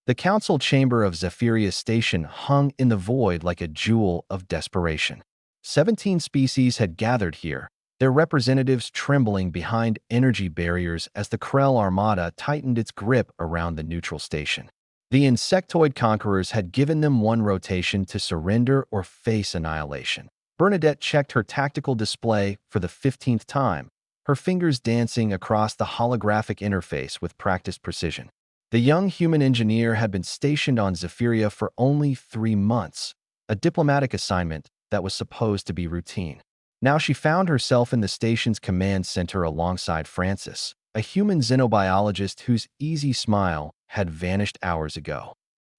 The council chamber of Zephyria Station hung in the void like a jewel of desperation. 17 species had gathered here, their representatives trembling behind energy barriers as the Krell Armada tightened its grip around the neutral station. The insectoid conquerors had given them one rotation to surrender or face annihilation. Bernadette checked her tactical display for the 15th time, her fingers dancing across the holographic interface with practiced precision. The young human engineer had been stationed on Zephyria for only 3 months, a diplomatic assignment that was supposed to be routine. Now she found herself in the station's command center alongside Francis, a human xenobiologist whose easy smile had vanished hours ago.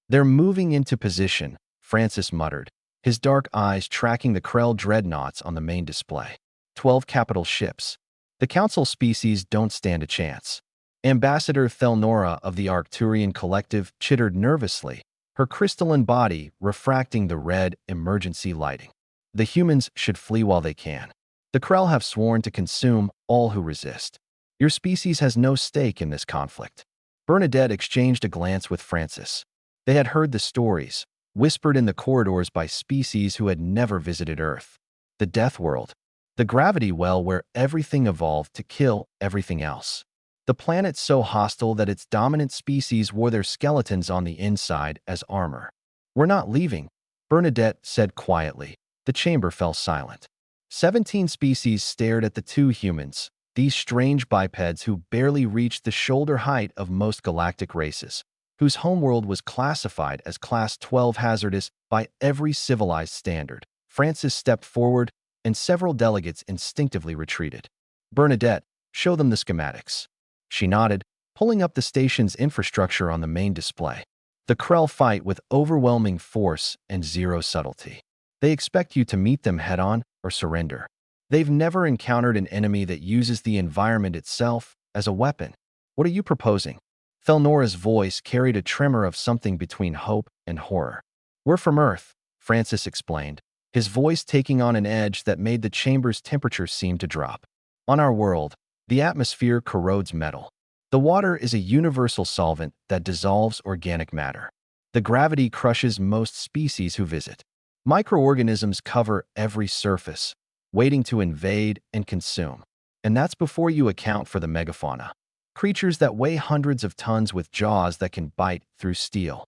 "They're moving into position," Francis muttered, his dark eyes tracking the Krell dreadnoughts on the main display. 12 capital ships. The council species don't stand a chance. Ambassador Thelnora of the Arcturian Collective chittered nervously, her crystalline body refracting the red emergency lighting. "The humans should flee while they can. The Krell have sworn to consume all who resist. Your species has no stake in this conflict." Bernadette exchanged a glance with Francis. They had heard the stories, whispered in the corridors by species who had never visited Earth. The Death World, the gravity well where everything evolved to kill everything else. The planet so hostile that its dominant species wore their skeletons on the inside as armor. "We're not leaving," Bernadette said quietly. The chamber fell silent. 17 species stared at the two humans, these strange bipeds who barely reached the shoulder height of most galactic races, whose homeworld was classified as Class 12 hazardous by every civilized standard. Francis stepped forward, and several delegates instinctively retreated. "Bernadette, show them the schematics." She nodded, pulling up the station's infrastructure on the main display. The Krell fight with overwhelming force and zero subtlety. They expect you to meet them head-on or surrender. They've never encountered an enemy that uses the environment itself as a weapon. "What are you proposing?" Thelnora's voice carried a tremor of something between hope and horror. "We're from Earth," Francis explained, his voice taking on an edge that made the chamber's temperature seem to drop. "On our world, the atmosphere corrodes metal. The water is a universal solvent that dissolves organic matter. The gravity crushes most species who visit. Microorganisms cover every surface, waiting to invade and consume. And that's before you account for the megafauna. Creatures that weigh hundreds of tons with jaws that can bite through steel."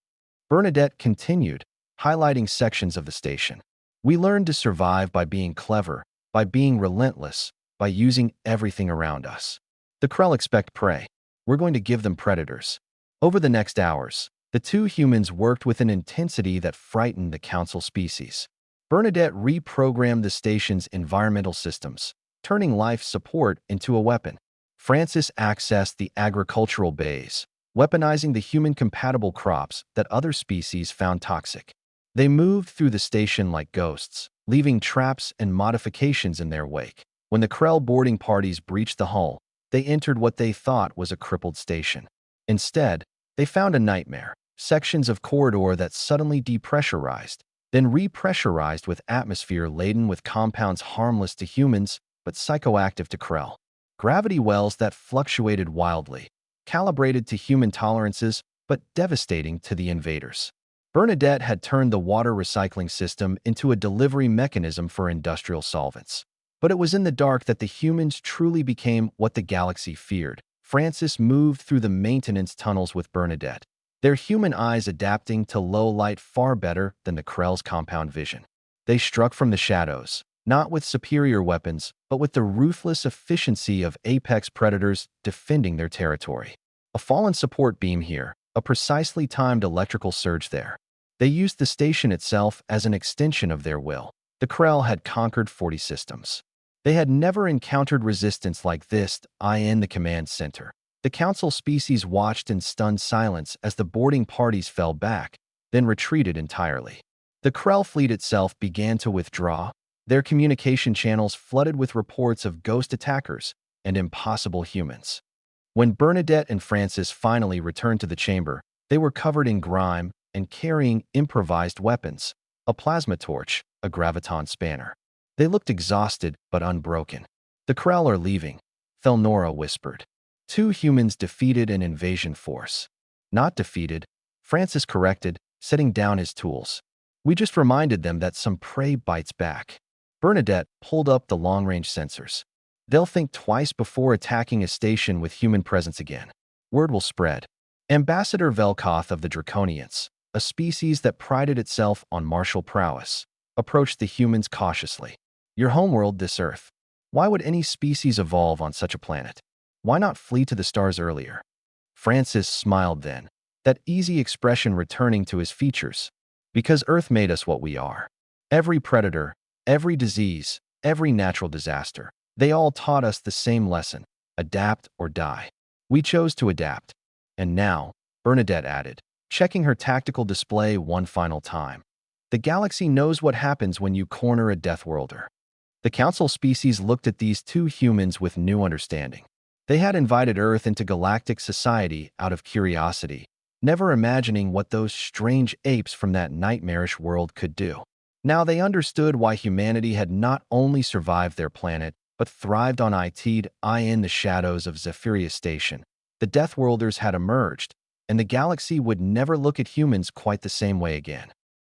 Bernadette continued, highlighting sections of the station. "We learned to survive by being clever, by being relentless, by using everything around us. The Krell expect prey. We're going to give them predators." Over the next hours, the two humans worked with an intensity that frightened the council species. Bernadette reprogrammed the station's environmental systems, turning life support into a weapon. Francis accessed the agricultural bays, weaponizing the human-compatible crops that other species found toxic. They moved through the station like ghosts, leaving traps and modifications in their wake. When the Krell boarding parties breached the hull, they entered what they thought was a crippled station. Instead, they found a nightmare, sections of corridor that suddenly depressurized, then repressurized with atmosphere laden with compounds harmless to humans but psychoactive to Krell. Gravity wells that fluctuated wildly, calibrated to human tolerances but devastating to the invaders. Bernadette had turned the water recycling system into a delivery mechanism for industrial solvents. But it was in the dark that the humans truly became what the galaxy feared. Francis moved through the maintenance tunnels with Bernadette, their human eyes adapting to low light far better than the Krell's compound vision. They struck from the shadows, not with superior weapons, but with the ruthless efficiency of apex predators defending their territory. A fallen support beam here, a precisely timed electrical surge there. They used the station itself as an extension of their will. The Krell had conquered 40 systems. They had never encountered resistance like this in the command center. The council species watched in stunned silence as the boarding parties fell back, then retreated entirely. The Krell fleet itself began to withdraw, their communication channels flooded with reports of ghost attackers and impossible humans. When Bernadette and Francis finally returned to the chamber, they were covered in grime and carrying improvised weapons, a plasma torch, a graviton spanner. They looked exhausted but unbroken. "The Krell are leaving," Thelnora whispered. "Two humans defeated an invasion force." "Not defeated," Francis corrected, setting down his tools. We just reminded them that some prey bites back. Bernadette pulled up the long-range sensors. They'll think twice before attacking a station with human presence again. Word will spread. Ambassador Velkoth of the Draconians, a species that prided itself on martial prowess, approached the humans cautiously. Your homeworld, this Earth. Why would any species evolve on such a planet? Why not flee to the stars earlier? Francis smiled then, that easy expression returning to his features. Because Earth made us what we are. Every predator, every disease, every natural disaster, they all taught us the same lesson: adapt or die. We chose to adapt. And now, Bernadette added, checking her tactical display one final time. The galaxy knows what happens when you corner a Deathworlder. The Council species looked at these two humans with new understanding. They had invited Earth into galactic society out of curiosity, never imagining what those strange apes from that nightmarish world could do. Now they understood why humanity had not only survived their planet, but thrived on it. In the shadows of Zephyria Station, the Deathworlders had emerged, and the galaxy would never look at humans quite the same way again.